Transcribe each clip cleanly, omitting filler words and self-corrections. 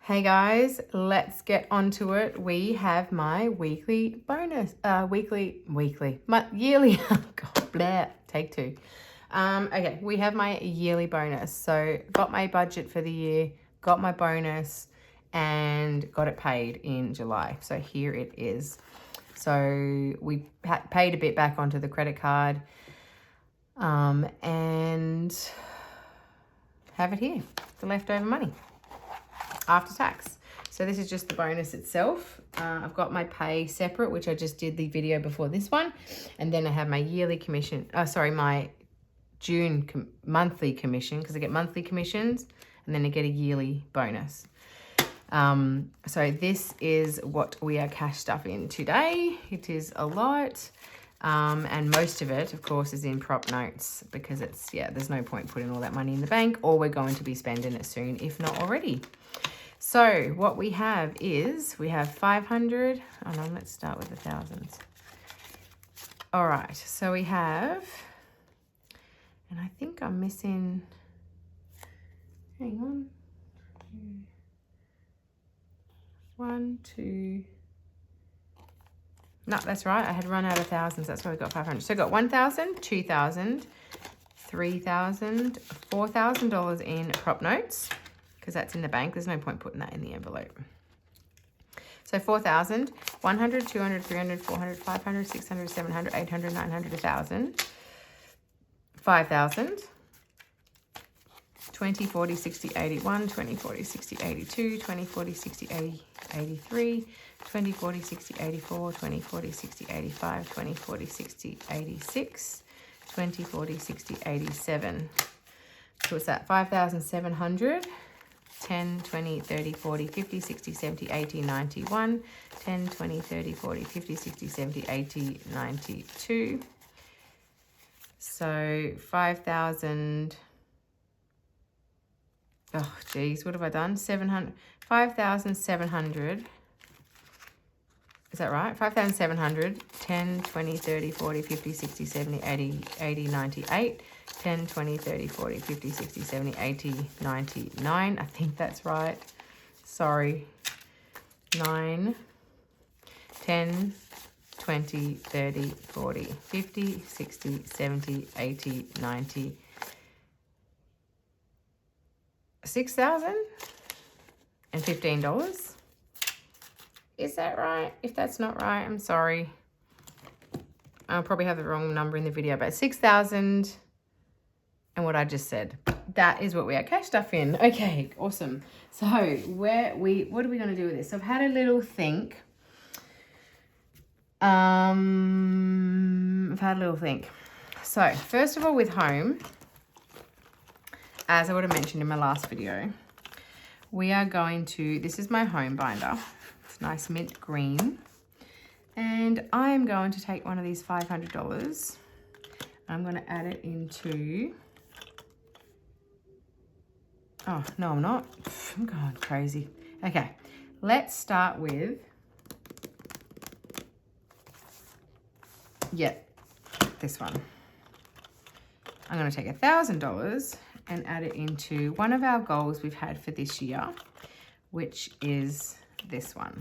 Hey guys, let's get onto it. We have my weekly bonus, my yearly, God, blah, take two. Okay, we have my yearly bonus. So got my budget for the year, got my bonus, and got it paid in July. So here it is. So we paid a bit back onto the credit card, and have it here, the leftover money after tax. So this is just the bonus itself. I've got my pay separate, which I just did the video before this one. And then I have my yearly commission, my June monthly commission, because I get monthly commissions and then I get a yearly bonus. So this is what we are cash stuffing today. It is a lot. And most of it, of course, is in prop notes because there's no point putting all that money in the bank, or we're going to be spending it soon, if not already. So what we have is, we have 500. Oh no, let's start with the thousands. All right, so we have, and I think I'm missing, hang on. 1, 2. No, that's right. I had run out of thousands. That's why we got 500. So I got 1,000, 2,000, 3,000, $4,000 in prop notes, because that's in the bank. There's no point putting that in the envelope. So 4,000, 100, 200, 300, 400, 500, 600, 700, 800, 900, 1,000, 5,000, 20, 40, 60, 81, 20, 40, 60, 82, 20, 40, 60, 80, 83, 20, 40, 60, 84, 20, 40, 60, 85, 20, 40, 60, 86, 20, 40, 60, 87. So what's that? 5,700. 10, 20, 30, 40, 50, 60, 70, 80, 91, 10, 20, 30, 40, 50, 60, 70, 80, 92. So 5,000. Oh, geez, what have I done? 5,700. Is that right? 5,700, 10, 20, 30, 40, 50, 60, 70, 80, 80, 98. 10, 20, 30, 40, 50, 60, 70, 80, 99. I think that's right. Sorry. 9, 10, 20, 30, 40, 50, 60, 70, 80, 90. 6,015. Is that right? If that's not right, I'm sorry. I'll probably have the wrong number in the video, but 6,000 and what I just said. That is what we are cash stuffing. Okay, awesome. So what are we going to do with this? So I've had a little think. So first of all, with home, as I would have mentioned in my last video, we are going to, this is my home binder. It's nice mint green. And I'm going to take one of these $500. I'm going to add it into, oh, no, I'm not. I'm going crazy. Okay, let's start with, this one. I'm going to take $1,000 and add it into one of our goals we've had for this year, which is this one.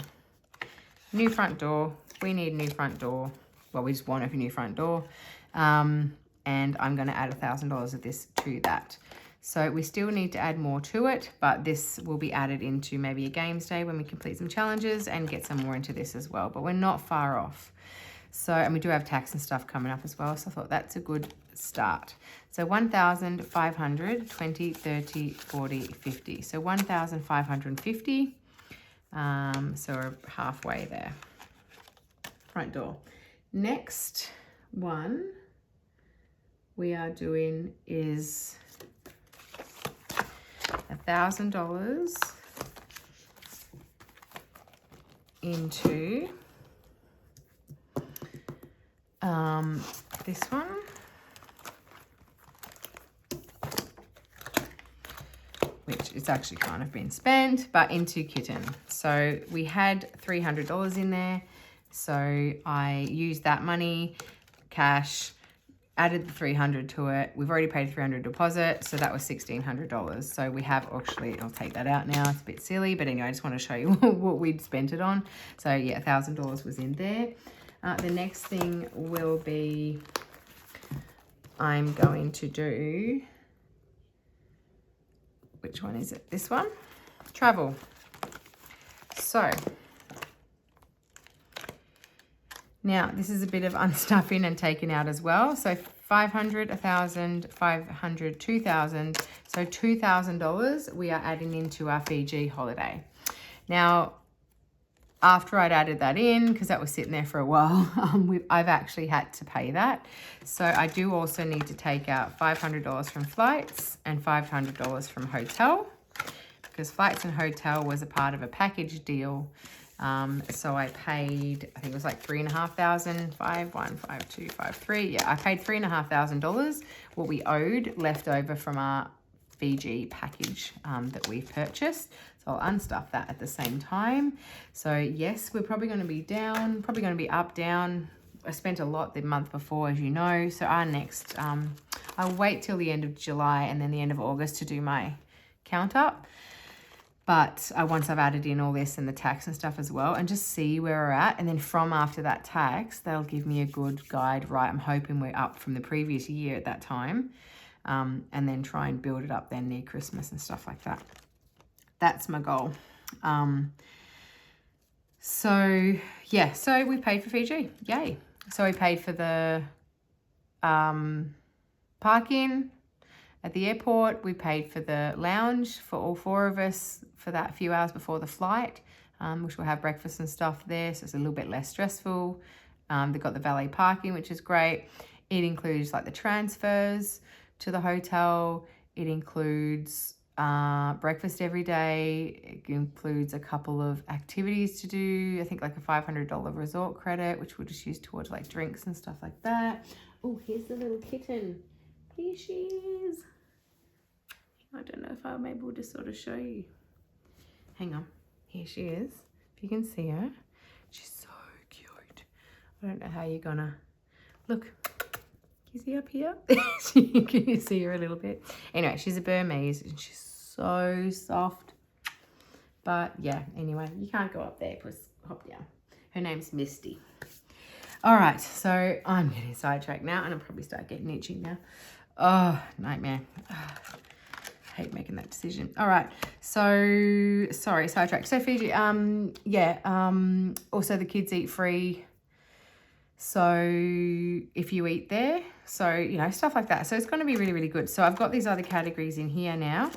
New front door. We need a new front door. Well, we just want a new front door. And I'm going to add $1,000 of this to that. So we still need to add more to it, but this will be added into maybe a games day when we complete some challenges and get some more into this as well. But we're not far off. So, and we do have tax and stuff coming up as well. So I thought that's a good start. So 1,500, 20, 30, 40, 50. So 1,550. So we're halfway there. Front door. Next one we are doing is $1,000 into this one. Which is actually kind of been spent, but into kitten. So we had $300 in there. So I used that money, cash, added the $300 to it. We've already paid $300 deposit, so that was $1,600. So we have actually, I'll take that out now. It's a bit silly, but anyway, I just want to show you what we'd spent it on. So yeah, $1,000 was in there. The next thing will be, I'm going to do, which one is it? This one? Travel. So now this is a bit of unstuffing and taking out as well. So 500, 1,000, 500, 2,000. So $2,000 we are adding into our Fiji holiday. Now, after I'd added that in, because that was sitting there for a while, I've actually had to pay that. So I do also need to take out $500 from flights and $500 from hotel, because flights and hotel was a part of a package deal. So I paid, I think it was like $3,500, 5,152, 5,3. Yeah, I paid $3,500, what we owed left over from our Fiji package that we've purchased. So I'll unstuff that at the same time. So yes, we're probably going to be down, probably going to be up, down. I spent a lot the month before, as you know. So our next, I'll wait till the end of July and then the end of August to do my count up. But once I've added in all this and the tax and stuff as well, and just see where we're at. And then from after that tax, they'll give me a good guide, right? I'm hoping we're up from the previous year at that time. And then try and build it up then near Christmas and stuff like that. That's my goal. So yeah, so we paid for Fiji. Yay. So we paid for the parking at the airport. We paid for the lounge for all four of us for that few hours before the flight, which we'll have breakfast and stuff there. So it's a little bit less stressful. They've got the valet parking, which is great. It includes like the transfers to the hotel. It includes breakfast every day. It includes a couple of activities to do. I think like a $500 resort credit, which we'll just use towards like drinks and stuff like that. Oh, here's the little kitten. Here she is. I don't know if I'm able to sort of show you. Hang on. Here she is. If you can see her. She's so cute. I don't know how you're gonna look. You see up here? Can you see her a little bit? Anyway, she's a Burmese and she's so soft. But yeah, anyway, you can't go up there, plus hop down. Her name's Misty. All right, so I'm getting sidetracked now and I'll probably start getting itchy now. Oh, nightmare. I hate making that decision. All right, so sorry, sidetracked. So Fiji, also the kids eat free. So if you eat there, so, you know, stuff like that. So it's going to be really, really good. So I've got these other categories in here now,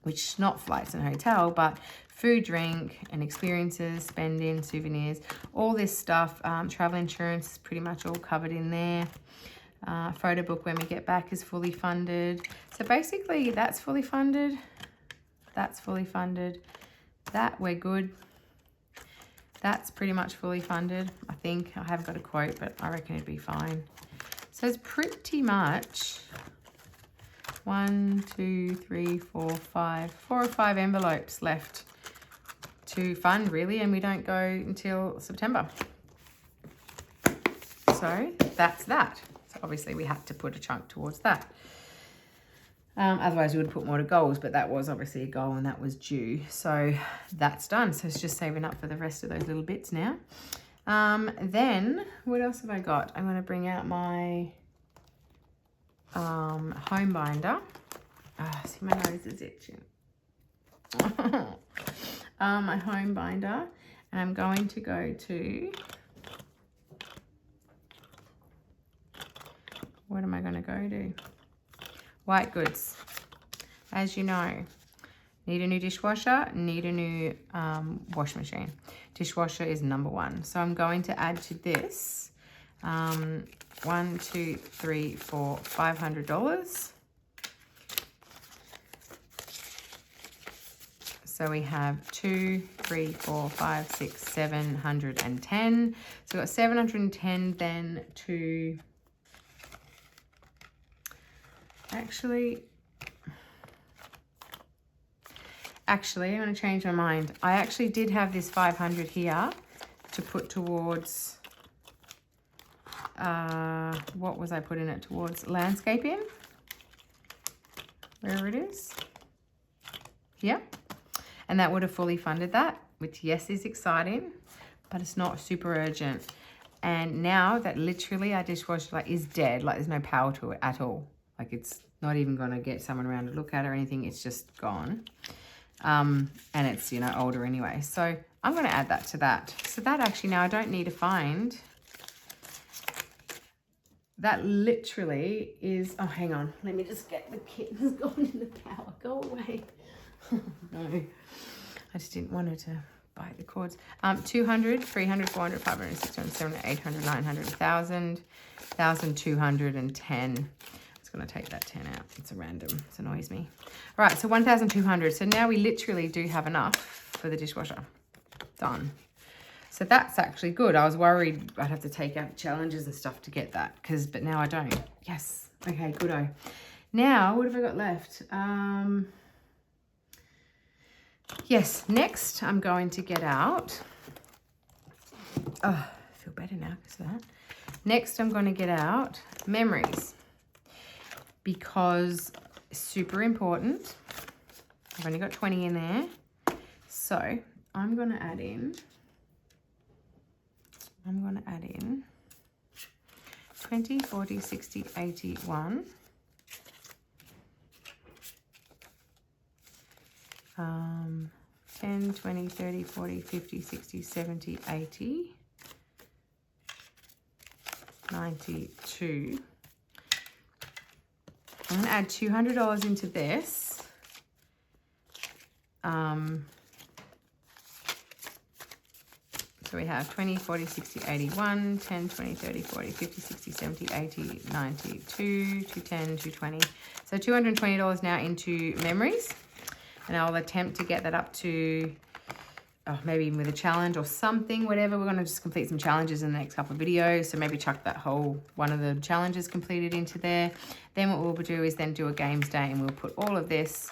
which not flights and hotel, but food, drink and experiences, spending, souvenirs, all this stuff. Travel insurance is pretty much all covered in there. Photo book when we get back is fully funded. So basically that's fully funded. That's fully funded. That we're good. That's pretty much fully funded. I think I haven't got a quote, but I reckon it'd be fine. So it's pretty much 4 or 5 envelopes left to fund really, and we don't go until September. So that's that. So obviously we had to put a chunk towards that. Otherwise we would put more to goals, but that was obviously a goal and that was due. So that's done. So it's just saving up for the rest of those little bits now. Then what else have I got? I'm going to bring out my home binder. See, my nose is itching. My home binder, and I'm going to go to, what am I going to go to? White goods. As you know, need a new dishwasher, need a new wash machine. Dishwasher is number one. So I'm going to add to this $1, $2, $3, $4, $500. So we have 2, 3, 4, 5, 6, 710. So we've got 710 then to, actually, I'm going to change my mind. I actually did have this 500 here to put towards what was I putting it towards? Landscaping, wherever it is. Yeah. And that would have fully funded that, which yes is exciting, but it's not super urgent. And now that literally our dishwasher like is dead, like there's no power to it at all. Like it's not even gonna get someone around to look at it or anything, it's just gone. And it's, you know, older anyway. So I'm gonna add that to that. So that actually now I don't need to find. That literally is, oh, hang on. Let me just get the kitten's gone in the power. Go away. No, I just didn't want her to bite the cords. 200, 300, 400, 500, 600, 700, 800, 900, 1,000, 1,210. I'm just going to take that 10 out. It's a random. It annoys me. All right, so 1,200. So now we literally do have enough for the dishwasher. Done. So that's actually good. I was worried I'd have to take out challenges and stuff to get that, but now I don't. Yes. Okay, good-o. Now, what have I got left? Yes, next I'm going to get out. Oh, I feel better now because of that. Next, I'm going to get out memories because it's super important. I've only got 20 in there. So I'm going to add in 20, 40, 60, 80, 1. 10, 20, 30, 40, 50, 60, 70, 80, 92. I'm going to add $200 into this. So we have 20, 40, 60, 81, 10, 20, 30, 40, 50, 60, 70, 80, 92, 210, 220. So $220 now into memories. And I'll attempt to get that up to, maybe even with a challenge or something, whatever. We're going to just complete some challenges in the next couple of videos. So maybe chuck that whole one of the challenges completed into there. Then what we'll do is then do a games day and we'll put all of this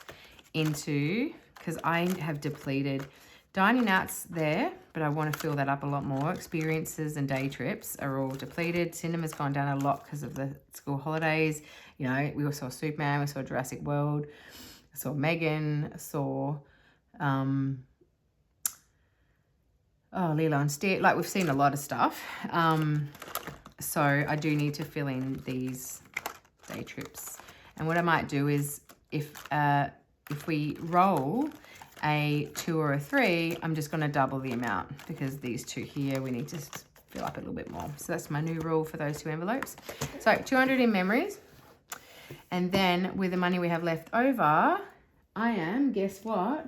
into, because I have depleted. Dining out's there, but I want to fill that up a lot more. Experiences and day trips are all depleted. Cinema's gone down a lot because of the school holidays. You know, we saw Superman, we saw Jurassic World. I saw Megan, I saw Lilo and Stitch. Like, we've seen a lot of stuff. So I do need to fill in these day trips. And what I might do is if we roll a 2 or a 3, I'm just going to double the amount because these two here, we need to fill up a little bit more. So that's my new rule for those 2 envelopes. So 200 in memories. And then with the money we have left over, I am, guess what?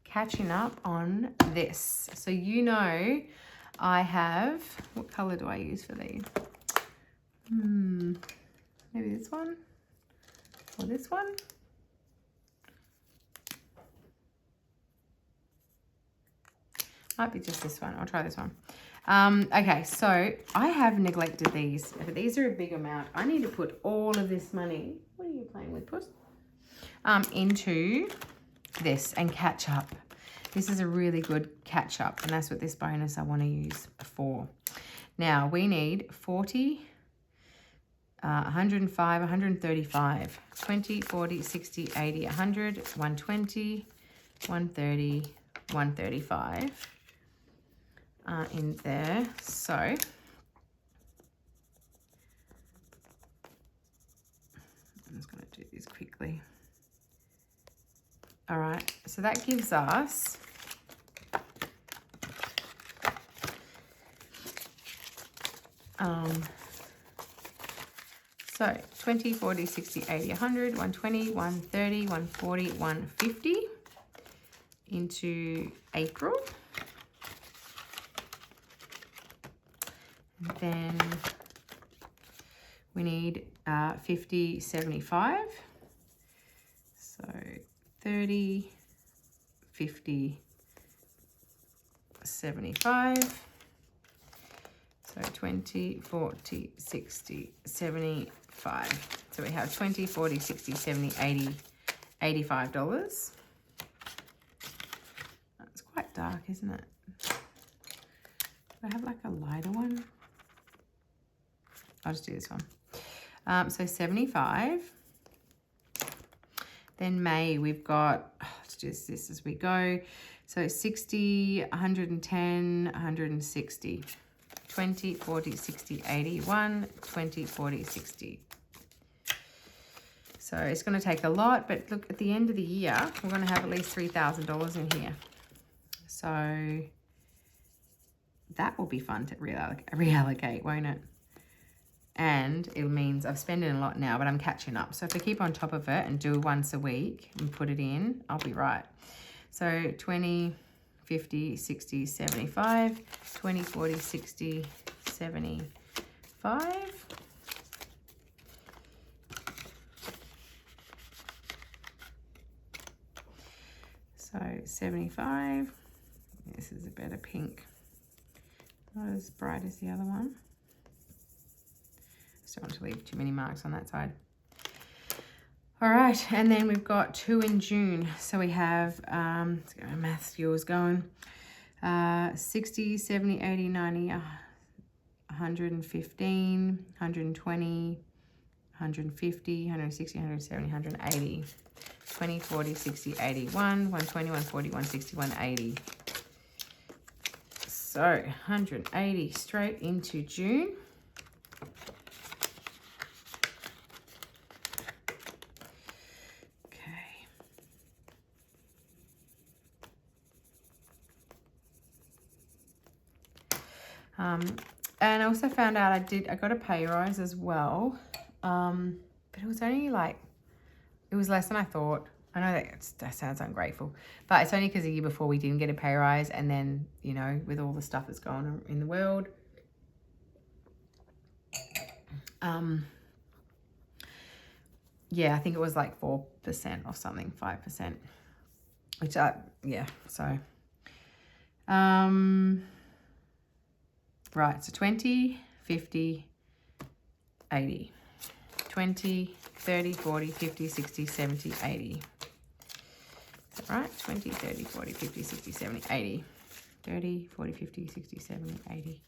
Catching up on this. So you know I have, what colour do I use for these? Maybe this one or this one. Might be just this one. I'll try this one. Okay, so I have neglected these, but these are a big amount. I need to put all of this money, what are you playing with, Puss? Into this and catch up. This is a really good catch up, and that's what this bonus I want to use for. Now we need 40, 105, 135, 20, 40, 60, 80, 100, 120, 130, 135 in there. So I'm just going to do this quickly. All right, so that gives us so 20, 40, 60, 80, 100, 120, 130, 140, 150 into April. And then we need 50, 75. So 30, 50, 75. So 20, 40, 60, 75. So we have 20, 40, 60, 70, 80, $85. It's quite dark, isn't it? Do I have like a lighter one? I'll just do this one. So 75. Then May, we've got, let's do this as we go. So 60, 110, 160. 20, 40, 60, 80, 1, 20, 40, 60. So it's going to take a lot, but look, at the end of the year, we're going to have at least $3,000 in here. So that will be fun to reallocate, won't it? And it means I've spent it a lot now, but I'm catching up. So if I keep on top of it and do once a week and put it in, I'll be right. So 20, 50, 60, 75, 20, 40, 60, 75. So 75. This is a better pink. Not as bright as the other one. Just don't want to leave too many marks on that side. All right, and then we've got 2 in June. So we have, let's get my math skills going. 60, 70, 80, 90, 115, 120, 150, 160, 170, 180. 20, 40, 60, 81, 120, 140, 160, 180. So 180 straight into June. And I also found out I got a pay rise as well, but it was only like, it was less than I thought. I know that sounds ungrateful, but it's only because the year before we didn't get a pay rise, and then, you know, with all the stuff that's going on in the world, yeah, I think it was like 4% or something, 5%, which yeah, so, right, so 20, 50, 80, 20, 30, 40, 50, 60, 70, 80. Is that right? 20, 30, 40, 50, 60, 70, 80. 30, 40, 50, 60, 70, 80.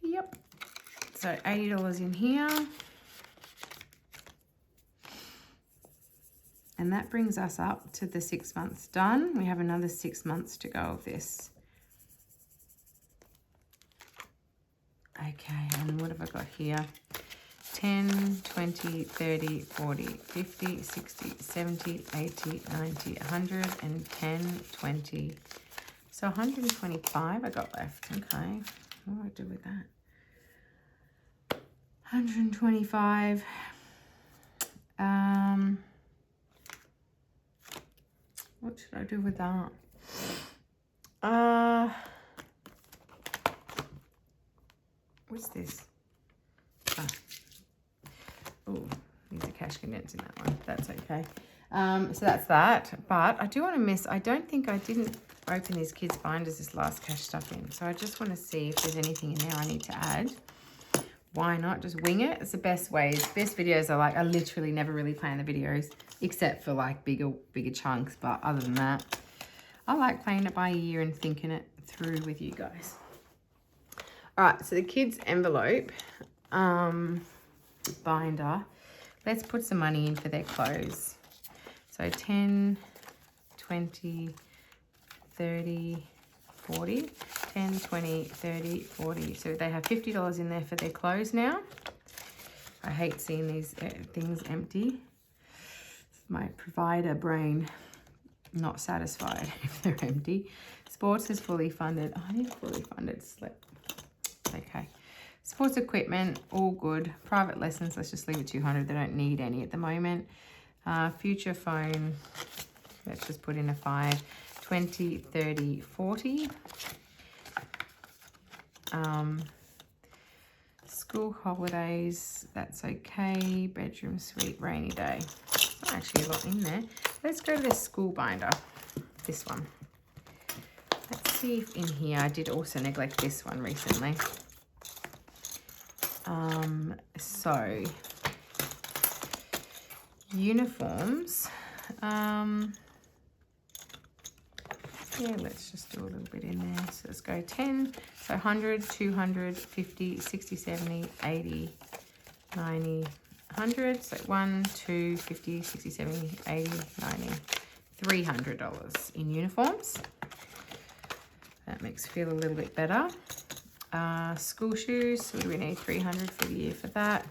Yep. So $80 in here. And that brings us up to the 6 months done. We have another 6 months to go of this. Okay, and what have I got here? 10, 20, 30, 40, 50, 60, 70, 80, 90, 100, and 10, 20. So 125 I got left. Okay, what do I do with that? 125. What should I do with that? What's this? Oh, needs a cash condense in that one. That's okay. So that's that. But I do want to I don't think I didn't open these kids' binders, this last cash stuff in. So I just want to see if there's anything in there I need to add. Why not? Just wing it. It's the best ways. Best videos are like, I literally never really plan the videos except for like bigger chunks. But other than that, I like playing it by ear and thinking it through with you guys. All right, so the kids' envelope binder. Let's put some money in for their clothes. So 10, 20, 30, 40. 10, 20, 30, 40. So they have $50 in there for their clothes now. I hate seeing these things empty. My provider brain not satisfied if they're empty. Sports is fully funded. I need a fully funded slip. Okay. Sports equipment, all good. Private lessons, let's just leave it 200. They don't need any at the moment. Future phone, let's just put in a 5. 20, 30, 40. School holidays, that's okay. Bedroom suite, rainy day. Not actually a lot in there. Let's go to the school binder, this one. Let's see if in here, I did also neglect this one recently. So uniforms, yeah, let's just do a little bit in there. So let's go 10, so 100, 200, 50, 60, 70, 80, 90, 100. So 1, 2, 50, 60, 70, 80, 90, $300 in uniforms. That makes me feel a little bit better. School shoes, so we need 300 for the year for that.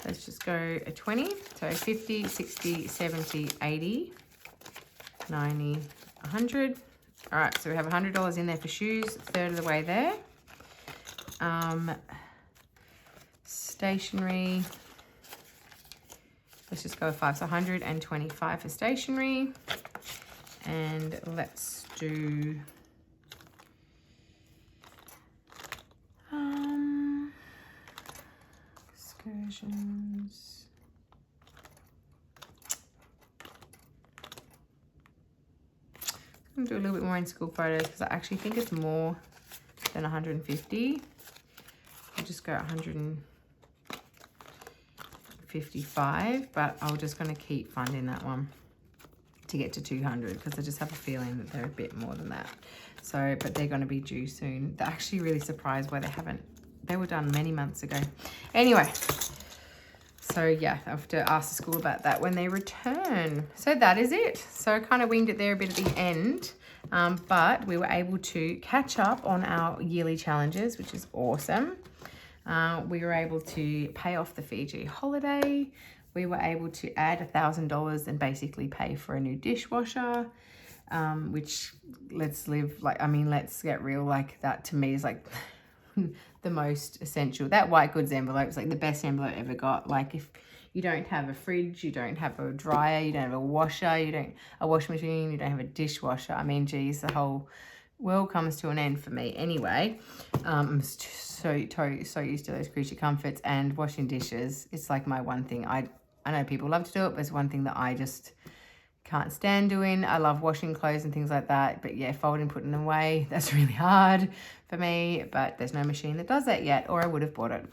Let's just go a 20. So 50, 60, 70, 80, 90, 100. All right, so we have $100 in there for shoes, third of the way there. Stationery, let's just go with 5, so 125 for stationery. And let's do excursions. I'm gonna do a little bit more in school photos because I actually think it's more than 150. I'll just go 155, but I'm just going to keep funding that one to get to 200 because I just have a feeling that they're a bit more than that. So, but they're going to be due soon. They're actually really surprised why they were done many months ago. Anyway, so yeah, I have to ask the school about that when they return. So that is it. So I kind of winged it there a bit at the end, but we were able to catch up on our yearly challenges, which is awesome. We were able to pay off the Fiji holiday. We were able to add $1,000 and basically pay for a new dishwasher, which let's get real, like that to me is like the most essential. That white goods envelope is like the best envelope I ever got. Like if you don't have a fridge, you don't have a dryer, you don't have a washer, you don't a washing machine, you don't have a dishwasher. I mean, geez, the whole world comes to an end for me. Anyway, I'm so used to those creature comforts and washing dishes. It's like my one thing. I know people love to do it, but it's one thing that I just can't stand doing. I love washing clothes and things like that, but yeah, folding, putting them away, that's really hard for me, but there's no machine that does that yet, or I would have bought it.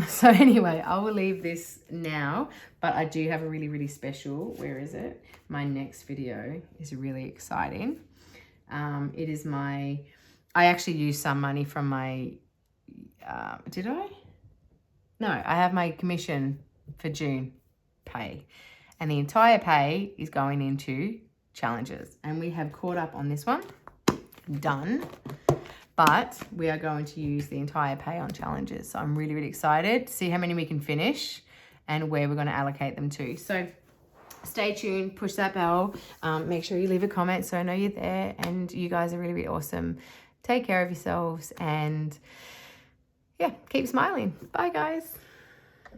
So anyway, I will leave this now, but I do have a really, really special, where is it? My next video is really exciting. It is I actually used some money from my, did I? No, I have my commission for June pay, and the entire pay is going into challenges, and we have caught up on this one, done, but we are going to use the entire pay on challenges. So I'm really, really excited to see how many we can finish and where we're going to allocate them to. So stay tuned, push that bell, make sure you leave a comment so I know you're there, and you guys are really, really awesome. Take care of yourselves, and yeah, keep smiling. Bye guys.